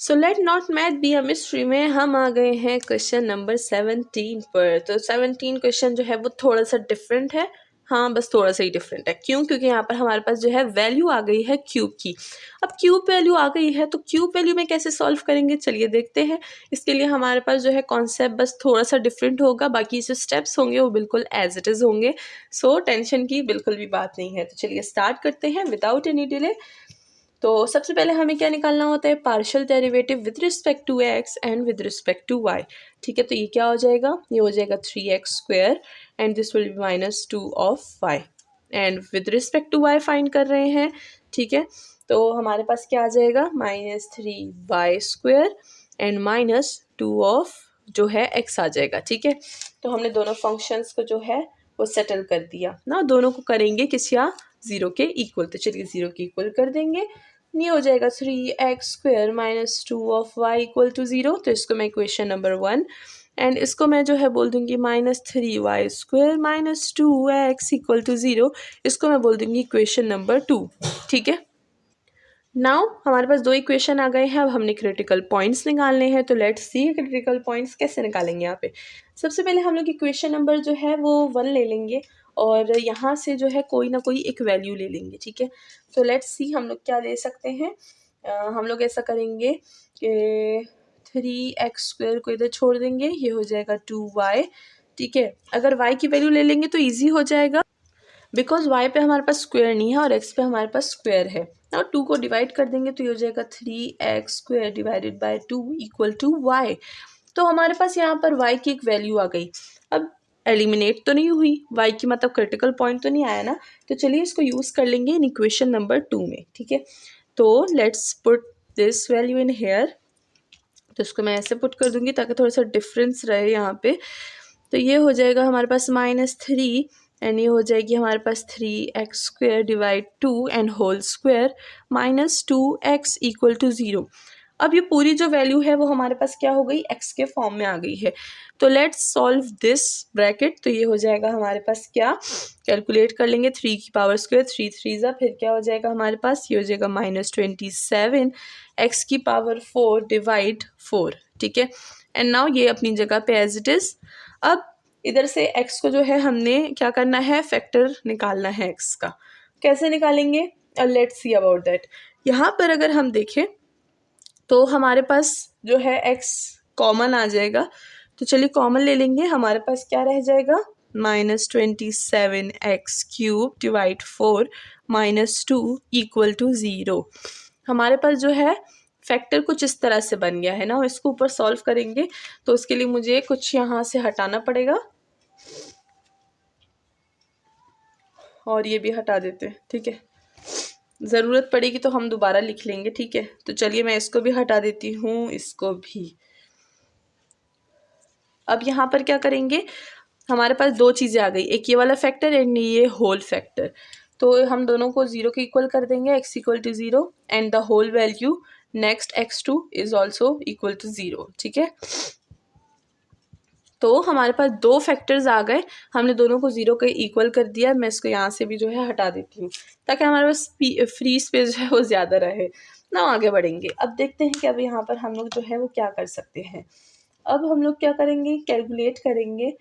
So let not math be a mystery में हम आ गए हैं क्वेश्चन नंबर 17 पर। तो 17 क्वेश्चन जो है वो थोड़ा सा डिफरेंट है। हाँ, बस थोड़ा सा ही डिफरेंट है। क्यों? क्योंकि यहाँ पर हमारे पास जो है वैल्यू आ गई है क्यूब की। अब क्यूब वैल्यू आ गई है तो क्यूब वैल्यू में कैसे सॉल्व करेंगे, चलिए देखते हैं। इसके लिए हमारे पास जो है कॉन्सेप्ट बस थोड़ा सा डिफरेंट होगा, बाकी जो स्टेप्स होंगे वो बिल्कुल एज इट इज़ होंगे। सो टेंशन की बिल्कुल भी बात नहीं है। तो चलिए स्टार्ट करते हैं विदाउट एनी डिले। तो सबसे पहले हमें क्या निकालना होता है, partial derivative with respect to X and with respect to Y. ठीक है, तो ये क्या हो जाएगा, ये हो जाएगा 3x² and this will be -2 of Y. And with respect to Y find कर रहे हैं। ठीक है, तो हमारे पास क्या आ जाएगा, -3y² एंड -2 ऑफ जो है x आ जाएगा। ठीक है, तो हमने दोनों फंक्शंस को जो है वो सेटल कर दिया ना, दोनों को करेंगे किस या 0 के इक्वल। तो चलिए 0 के इक्वल कर देंगे। ये हो जाएगा 3x² -2 of y equal to 0। तो इसको मैं इक्वेशन नंबर 1 एंड इसको मैं जो है बोल दूंगी -3y² -2x इक्वल टू 0। इसको मैं बोल दूंगी इक्वेशन नंबर 2। ठीक है, नाउ हमारे पास दो इक्वेशन आ गए हैं। अब हमने क्रिटिकल पॉइंट्स निकालने हैं। तो लेट्स सी क्रिटिकल पॉइंट्स कैसे निकालेंगे। यहाँ पे सबसे पहले हम लोग इक्वेशन नंबर जो है वो 1 ले लेंगे और यहाँ से जो है कोई ना कोई एक वैल्यू ले लेंगे। ठीक है, तो लेट्स सी हम लोग क्या ले सकते हैं। हम लोग ऐसा करेंगे कि 3x² को इधर छोड़ देंगे, ये हो जाएगा 2y। ठीक है, अगर y की वैल्यू ले लेंगे तो ईजी हो जाएगा, बिकॉज y पे हमारे पास स्क्वायर नहीं है और x पे हमारे पास स्क्वायर है। और 2 को डिवाइड कर देंगे तो ये हो जाएगा 3x² divided by 2 equal to y। तो हमारे पास यहाँ पर y की एक वैल्यू आ गई। अब एलिमिनेट तो नहीं हुई y की, मतलब क्रिटिकल पॉइंट तो नहीं आया ना। तो चलिए इसको यूज़ कर लेंगे इन इक्वेशन नंबर 2 में। ठीक है, तो let's put this value in here. तो इसको मैं ऐसे पुट कर दूंगी ताकि थोड़ा सा डिफरेंस रहे यहाँ पे। तो ये हो जाएगा हमारे पास -3 एंड ये हो जाएगी हमारे पास 3x² divide 2 and whole square -2x equal to 0। अब ये पूरी जो वैल्यू है वो हमारे पास क्या हो गई, x के फॉर्म में आ गई है। तो लेट्स सॉल्व दिस ब्रैकेट। तो ये हो जाएगा हमारे पास क्या, कैलकुलेट कर लेंगे 3 की पावर स्क्वायर 3 3 फिर क्या हो जाएगा हमारे पास, ये हो जाएगा -27 x की पावर 4 डिवाइड 4। ठीक है, एंड नाउ ये अपनी जगह पे एज इट इज़। अब इधर से x को जो है हमने क्या करना है, फैक्टर निकालना है x का। कैसे निकालेंगे, लेट्स सी अबाउट दैट। यहाँ पर अगर हम देखें तो हमारे पास जो है x कॉमन आ जाएगा। तो चलिए कॉमन ले लेंगे, हमारे पास क्या रह जाएगा, -27x³ डिवाइड 4 -2 इक्वल टू 0। हमारे पास जो है फैक्टर कुछ इस तरह से बन गया है ना। इसको ऊपर सॉल्व करेंगे तो उसके लिए मुझे कुछ यहाँ से हटाना पड़ेगा और ये भी हटा देते हैं। ठीक है, ज़रूरत पड़ेगी तो हम दोबारा लिख लेंगे। ठीक है, तो चलिए मैं इसको भी हटा देती हूँ, इसको भी। अब यहाँ पर क्या करेंगे, हमारे पास दो चीज़ें आ गई, एक ये वाला फैक्टर एंड ये होल फैक्टर। तो हम दोनों को 0 के इक्वल कर देंगे, x equal to 0 and the whole value next x2 is also equal to 0। ठीक है, तो हमारे पास दो फैक्टर्स आ गए, हमने दोनों को 0 के इक्वल कर दिया। मैं इसको यहाँ से भी जो है हटा देती हूँ ताकि हमारे पास फ्री स्पेस जो है वो ज़्यादा रहे ना। आगे बढ़ेंगे, अब देखते हैं कि अब यहाँ पर हम लोग जो है वो क्या कर सकते हैं। अब हम लोग क्या करेंगे, कैलकुलेट करेंगे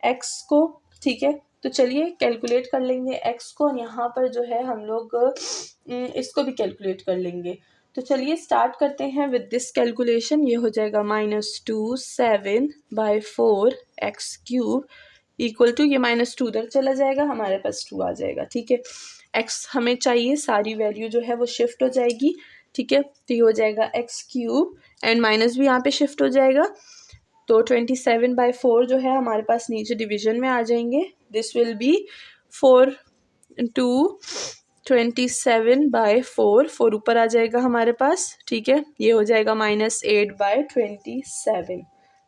x को। ठीक है, तो चलिए कैलकुलेट कर लेंगे x को और यहाँ पर जो है हम लोग इसको भी कैलकुलेट कर लेंगे। तो चलिए स्टार्ट करते हैं विद दिस कैलकुलेशन। ये हो जाएगा -27/4 x³ इक्वल टू, ये -2 उधर चला जाएगा, हमारे पास 2 आ जाएगा। ठीक है, x हमें चाहिए, सारी वैल्यू जो है वो शिफ्ट हो जाएगी। ठीक है, तो ये हो जाएगा x³ एंड माइनस भी यहाँ पे शिफ्ट हो जाएगा। तो 27/4 जो है हमारे पास नीचे डिवीजन में आ जाएंगे। दिस विल बी 4 2 27/4, 4 ऊपर आ जाएगा हमारे पास। ठीक है, ये हो जाएगा -8/27।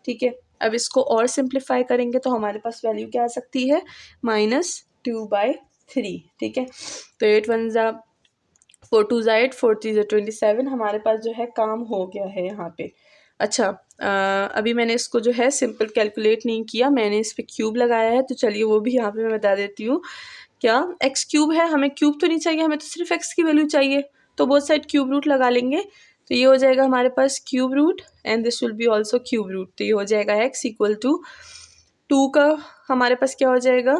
ठीक है, अब इसको और सिंप्लीफाई करेंगे तो हमारे पास वैल्यू क्या आ सकती है, -2/3। ठीक है, तो 8 1 ज़ा 4 2 ज़ा 8 4 3 ज़ा 27। हमारे पास जो है काम हो गया है यहाँ पे। अच्छा, अभी मैंने इसको जो है सिंपल कैलकुलेट नहीं किया, मैंने इस पर क्यूब लगाया है। तो चलिए वो भी यहाँ पे मैं बता देती हूँ। क्या x³ है, हमें क्यूब तो नहीं चाहिए, हमें तो सिर्फ x की वैल्यू चाहिए। तो बोथ साइड क्यूब रूट लगा लेंगे। तो ये हो जाएगा हमारे पास cube root and this will be also cube root. तो ये हो जाएगा x इक्वल टू 2 का हमारे पास क्या हो जाएगा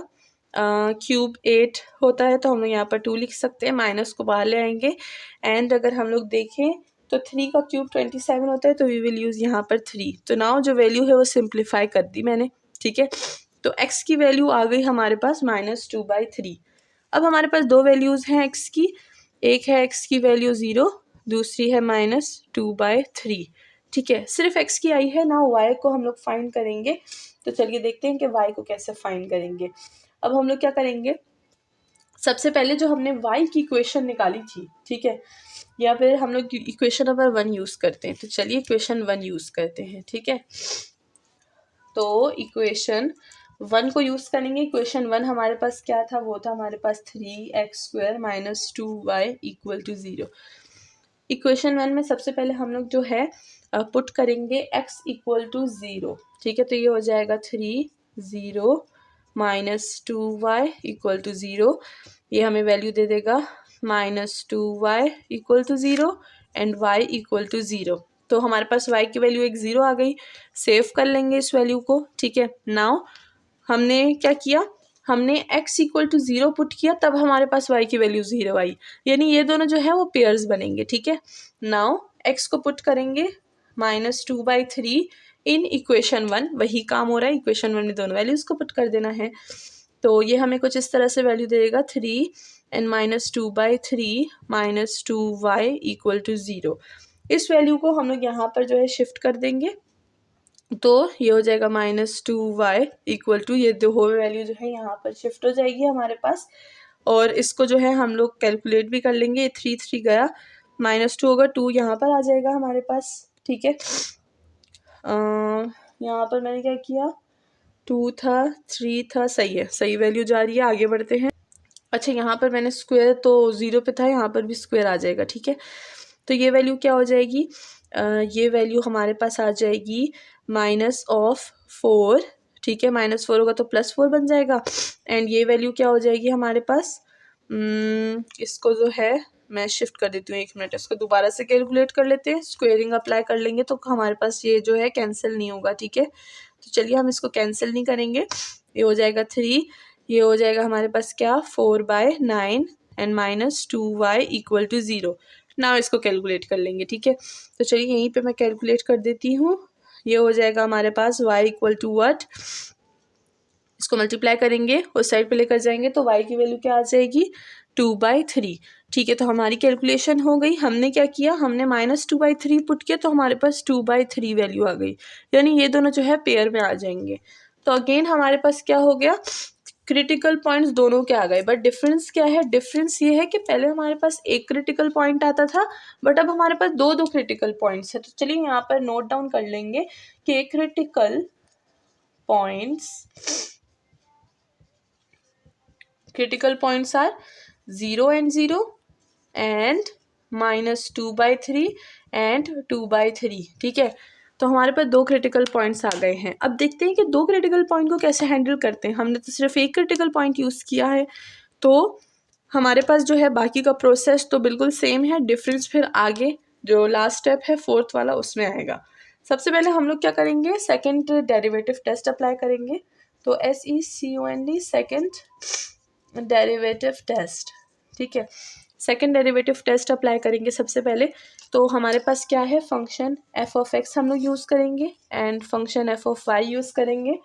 क्यूब 8 होता है, तो हम लोग यहाँ पर 2 लिख सकते हैं, माइनस को बाहर ले आएंगे। एंड अगर हम लोग देखें तो 3 का क्यूब 27 होता है, तो वी विल यूज़ यहाँ पर 3। तो नाउ जो वैल्यू है वो सिंप्लीफाई कर दी मैंने, ठीक है। तो x की वैल्यू आ गई हमारे पास -2/3। अब हमारे पास दो वैल्यूज़ हैं x की, एक है x की वैल्यू 0, दूसरी है -2/3, ठीक है। सिर्फ x की आई है ना, y को हम लोग फाइंड करेंगे। तो चलिए देखते हैं कि y को कैसे फाइंड करेंगे। अब हम लोग क्या करेंगे, सबसे पहले जो हमने y की इक्वेशन निकाली थी, ठीक है, या फिर हम लोग इक्वेशन नंबर 1 यूज़ करते हैं। तो चलिए इक्वेशन 1 यूज़ करते हैं, ठीक है। तो इक्वेशन 1 को यूज़ करेंगे। इक्वेशन 1 हमारे पास क्या था, वो था हमारे पास 3x² - 2y = 0। इक्वेशन 1 में सबसे पहले हम लोग जो है पुट करेंगे x = 0, ठीक है। तो ये हो जाएगा 3 0 - 2y = 0। ये हमें वैल्यू दे देगा -2y = 0 एंड y = 0। तो हमारे पास y की वैल्यू एक 0 आ गई। सेव कर लेंगे इस वैल्यू को, ठीक है। नाउ हमने क्या किया, हमने x = 0 पुट किया, तब हमारे पास y की वैल्यू 0 आई, यानी ये दोनों जो है वो पेयर्स बनेंगे, ठीक है। नाउ x को पुट करेंगे -2/3 इन इक्वेशन 1, वही काम हो रहा है, इक्वेशन 1 में दोनों वैल्यूज़ को पुट कर देना है। तो ये हमें कुछ इस तरह से वैल्यू देगा 3 एंड -2/3 - 2y = 0। इस वैल्यू को हम लोग यहाँ पर जो है शिफ्ट कर देंगे, तो ये हो जाएगा -2y = ये दो वैल्यू जो है यहाँ पर शिफ्ट हो जाएगी हमारे पास। और इसको जो है हम लोग कैलकुलेट भी कर लेंगे। 3 3 गया, -2 होगा, 2 यहाँ पर आ जाएगा हमारे पास, ठीक है। यहाँ पर मैंने क्या किया, 2 था 3 था, सही है, सही वैल्यू जा रही है। आगे बढ़ते हैं। अच्छा, यहाँ पर मैंने स्क्वायर तो 0 पे था, यहाँ पर भी स्क्वायर आ जाएगा, ठीक है। तो ये वैल्यू क्या हो जाएगी, ये वैल्यू हमारे पास आ जाएगी -4, ठीक है। -4 होगा तो +4 बन जाएगा। एंड ये वैल्यू क्या हो जाएगी हमारे पास, इसको जो है मैं शिफ्ट कर देती हूँ, 1 मिनट, इसको दोबारा से कैलकुलेट कर लेते हैं। स्क्वेयरिंग अप्लाई कर लेंगे तो हमारे पास ये जो है कैंसिल नहीं होगा, ठीक है। तो चलिए हम इसको कैंसिल नहीं करेंगे। ये हो जाएगा 3, ये हो जाएगा हमारे पास क्या 4/9 एंड -2y = 0। नाउ इसको कैलकुलेट कर लेंगे, ठीक है। तो चलिए यहीं पे मैं कैलकुलेट कर देती हूँ। ये हो जाएगा हमारे पास y = what, इसको मल्टीप्लाई करेंगे, उस साइड पे लेकर जाएंगे तो y की वैल्यू क्या आ जाएगी 2/3, ठीक है। तो हमारी कैलकुलेशन हो गई। हमने क्या किया, हमने -2/3 पुट किया, तो हमारे पास 2/3 वैल्यू आ गई, यानी ये दोनों जो है पेयर में आ जाएंगे। तो अगेन हमारे पास क्या हो गया, क्रिटिकल पॉइंट्स दोनों के आ गए। बट डिफरेंस क्या है, डिफरेंस ये है कि पहले हमारे पास एक क्रिटिकल पॉइंट आता था, बट अब हमारे पास दो दो क्रिटिकल पॉइंट्स है। तो चलिए यहाँ पर नोट डाउन कर लेंगे कि critical points are 0 and 0 and -2/3 and 2/3, ठीक है। तो हमारे पास दो क्रिटिकल पॉइंट्स आ गए हैं। अब देखते हैं कि दो क्रिटिकल पॉइंट को कैसे हैंडल करते हैं। हमने तो सिर्फ एक क्रिटिकल पॉइंट यूज़ किया है, तो हमारे पास जो है बाकी का प्रोसेस तो बिल्कुल सेम है। डिफरेंस फिर आगे जो लास्ट स्टेप है 4th वाला, उसमें आएगा। सबसे पहले हम लोग क्या करेंगे, सेकेंड डेरिवेटिव टेस्ट अप्लाई करेंगे। तो SECOND सेकेंड डेरिवेटिव टेस्ट, ठीक है। सेकेंड डेरिवेटिव टेस्ट अप्लाई करेंगे सबसे पहले। तो हमारे पास क्या है, फंक्शन f(x) हम लोग यूज़ करेंगे एंड फंक्शन f(y) यूज़ करेंगे।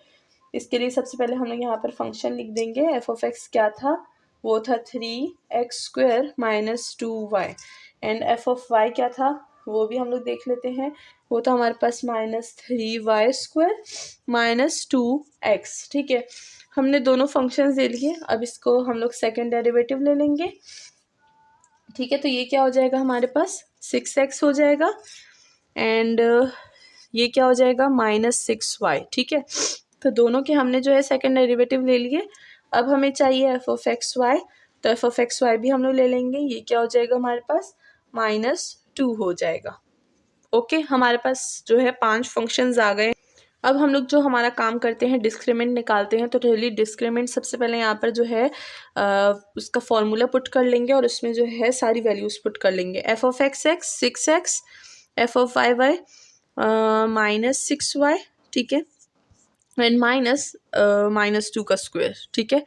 इसके लिए सबसे पहले हम लोग यहाँ पर फंक्शन लिख देंगे। f(x) क्या था, वो था 3x² - 2y एंड f(y) क्या था, वो भी हम लोग देख लेते हैं। वो था हमारे पास -3y² - 2x, ठीक है। हमने दोनों फंक्शंस ले लिए। अब इसको हम लोग सेकेंड डेरिवेटिव ले लेंगे, ठीक है। तो ये क्या हो जाएगा हमारे पास 6x हो जाएगा एंड ये क्या हो जाएगा -6y, ठीक है। तो दोनों के हमने जो है सेकेंड डेरिवेटिव ले लिए। अब हमें चाहिए f(x)y, तो f(x)y भी हम लोग ले लेंगे। ये क्या हो जाएगा हमारे पास -2 हो जाएगा। ओके, हमारे पास जो है 5 फंक्शंस आ गए। अब हम लोग जो हमारा काम करते हैं, डिस्क्रिमिनेंट निकालते हैं। तो चलिए डिस्क्रिमिनेंट सबसे पहले यहाँ पर जो है उसका फॉर्मूला पुट कर लेंगे और उसमें जो है सारी वैल्यूज़ पुट कर लेंगे। f(x) 6x F of Y Y -6y, ठीक है, एंड -2 का स्क्वायर, ठीक है।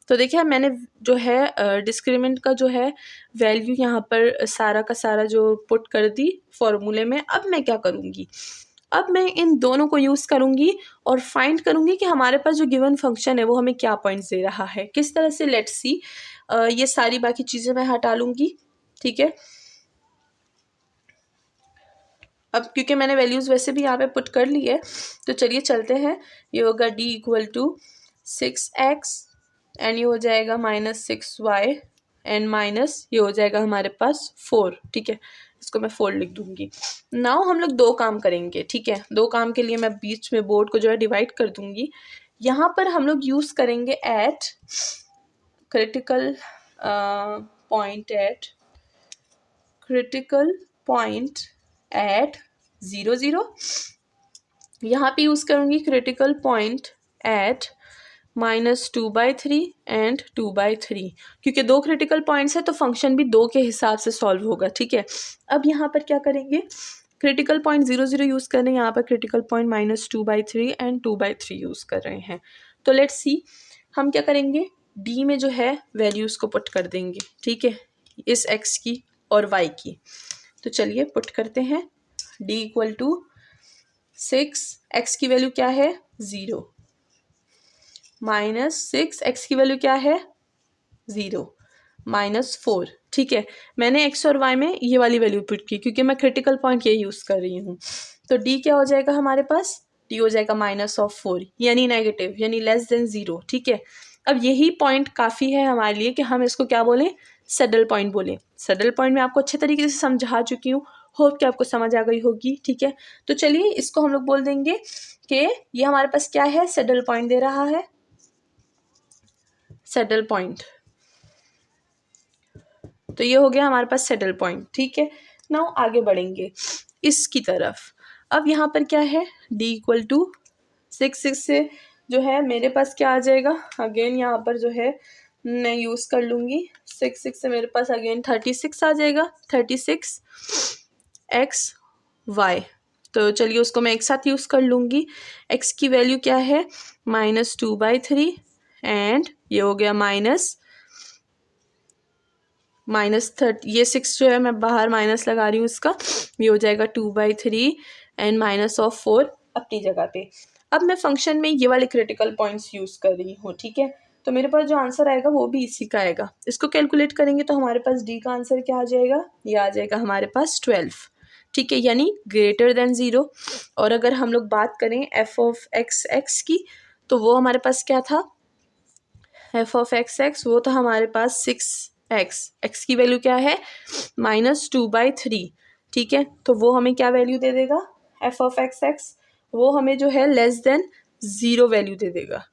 तो देखिए मैंने जो है डिस्क्रिमिनेंट का जो है वैल्यू यहाँ पर सारा का सारा जो पुट कर दी फॉर्मूले में। अब मैं क्या करूँगी, अब मैं इन दोनों को यूज़ करूँगी और फाइंड करूँगी कि हमारे पास जो गिवन फंक्शन है वो हमें क्या पॉइंट्स दे रहा है, किस तरह से। लेट्स सी, ये सारी बाकी चीज़ें मैं हटा लूँगी, ठीक है। अब क्योंकि मैंने वैल्यूज़ वैसे भी यहाँ पे पुट कर ली है, तो चलिए चलते हैं। ये होगा d = 6x एंड ये हो जाएगा -6y एंड माइनस ये हो जाएगा हमारे पास 4, ठीक है। इसको मैं 4 लिख दूंगी। नाउ हम लोग दो काम करेंगे, ठीक है। दो काम के लिए मैं बीच में बोर्ड को जो है डिवाइड कर दूंगी। यहाँ पर हम लोग यूज़ करेंगे एट क्रिटिकल पॉइंट एट 0 0। यहाँ पे यूज़ करूँगी क्रिटिकल पॉइंट एट -2/3 एंड 2/3, क्योंकि दो क्रिटिकल पॉइंट्स है तो फंक्शन भी दो के हिसाब से सॉल्व होगा, ठीक है। अब यहाँ पर क्या करेंगे, क्रिटिकल पॉइंट 0 0 यूज़ कर रहे हैं, यहाँ पर क्रिटिकल पॉइंट -2/3 एंड 2/3 यूज़ कर रहे हैं। तो लेट्स सी, हम क्या करेंगे, डी में जो है वैल्यूज़ को पुट कर देंगे, ठीक है, इस एक्स की और वाई की। तो चलिए पुट करते हैं। d = 6, x की वैल्यू क्या है 0, -6 x की वैल्यू क्या है 0, -4, ठीक है। मैंने x और y में ये वाली वैल्यू पुट की क्योंकि मैं क्रिटिकल पॉइंट ये यूज़ कर रही हूँ। तो d क्या हो जाएगा हमारे पास, d हो जाएगा -4 यानी नेगेटिव, यानी लेस देन 0, ठीक है। अब यही पॉइंट काफ़ी है हमारे लिए कि हम इसको क्या बोलें, सैडल पॉइंट बोलें। सैडल पॉइंट मैं आपको अच्छे तरीके से समझा चुकी हूँ, होप कि आपको समझ आ गई होगी, ठीक है। तो चलिए इसको हम लोग बोल देंगे कि ये हमारे पास क्या है, सैडल पॉइंट दे रहा है, सैडल पॉइंट। तो ये हो गया हमारे पास सैडल पॉइंट, ठीक है। नाउ आगे बढ़ेंगे इसकी तरफ। अब यहाँ पर क्या है, d = 6 से जो है मेरे पास क्या आ जाएगा, अगेन यहाँ पर जो है मैं यूज़ कर लूँगी 6 से मेरे पास अगेन 36 आ जाएगा, 36 x y। तो चलिए उसको मैं एक साथ यूज़ कर लूँगी। x की वैल्यू क्या है -2/3 एंड ये हो गया -30, ये 6 जो है मैं बाहर माइनस लगा रही हूँ इसका, ये हो जाएगा 2/3 एंड -4 अपनी जगह पे। अब मैं फंक्शन में ये वाले क्रिटिकल पॉइंट्स यूज़ कर रही हूँ, ठीक है। तो मेरे पास जो आंसर आएगा वो भी इसी का आएगा। इसको कैलकुलेट करेंगे तो हमारे पास डी का आंसर क्या आ जाएगा, ये आ जाएगा हमारे पास 12, ठीक है, यानी ग्रेटर देन 0। और अगर हम लोग बात करें एफ ऑफ x की, तो वो हमारे पास क्या था, एफ ऑफ x वो था हमारे पास 6x की वैल्यू क्या है -2/3, ठीक है। तो वो हमें क्या वैल्यू दे देगा, एफ ऑफ x वो हमें जो है लेस देन 0 वैल्यू दे देगा,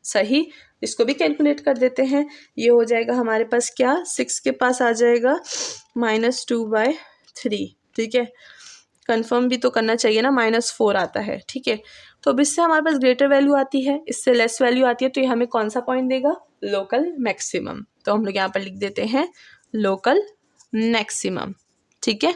सही। इसको भी कैलकुलेट कर देते हैं। ये हो जाएगा हमारे पास क्या, 6 के पास आ जाएगा -2/3, ठीक है। कंफर्म भी तो करना चाहिए ना, -4 आता है, ठीक है। तो अब इससे हमारे पास ग्रेटर वैल्यू आती है, इससे लेस वैल्यू आती है, तो ये हमें कौन सा पॉइंट देगा, लोकल मैक्सिमम। तो हम लोग यहाँ पर लिख देते हैं लोकल मैक्सिमम, ठीक है।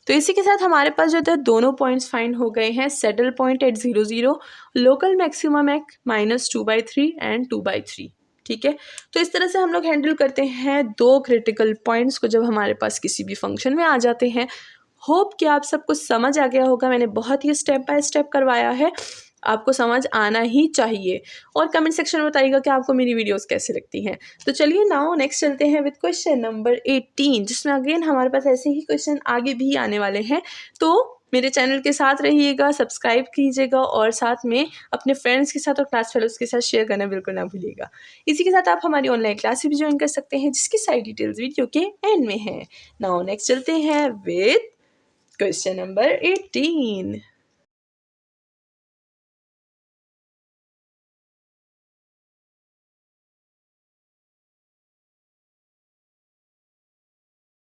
तो इसी के साथ हमारे पास जो है दोनों पॉइंट्स फाइंड हो गए हैं, saddle point at 0 0, local maximum at -2/3 and 2/3, ठीक है। तो इस तरह से हम लोग हैंडल करते हैं दो क्रिटिकल पॉइंट्स को जब हमारे पास किसी भी फंक्शन में आ जाते हैं। होप कि आप सबको समझ आ गया होगा, मैंने बहुत ही स्टेप बाय स्टेप करवाया है, आपको समझ आना ही चाहिए। और कमेंट सेक्शन में बताइएगा कि आपको मेरी वीडियोस कैसे लगती हैं। तो चलिए नाउ नेक्स्ट चलते हैं विद क्वेश्चन नंबर 18, जिसमें अगेन हमारे पास ऐसे ही क्वेश्चन आगे भी आने वाले हैं। तो मेरे चैनल के साथ रहिएगा, सब्सक्राइब कीजिएगा और साथ में अपने फ्रेंड्स के साथ और क्लास फेलोज के साथ शेयर करना बिल्कुल ना भूलिएगा। इसी के साथ आप हमारी ऑनलाइन क्लास भी ज्वाइन कर सकते हैं, जिसकी सारी डिटेल्स वीडियो के एंड में है। नाउ नेक्स्ट चलते हैं विद क्वेश्चन नंबर 18।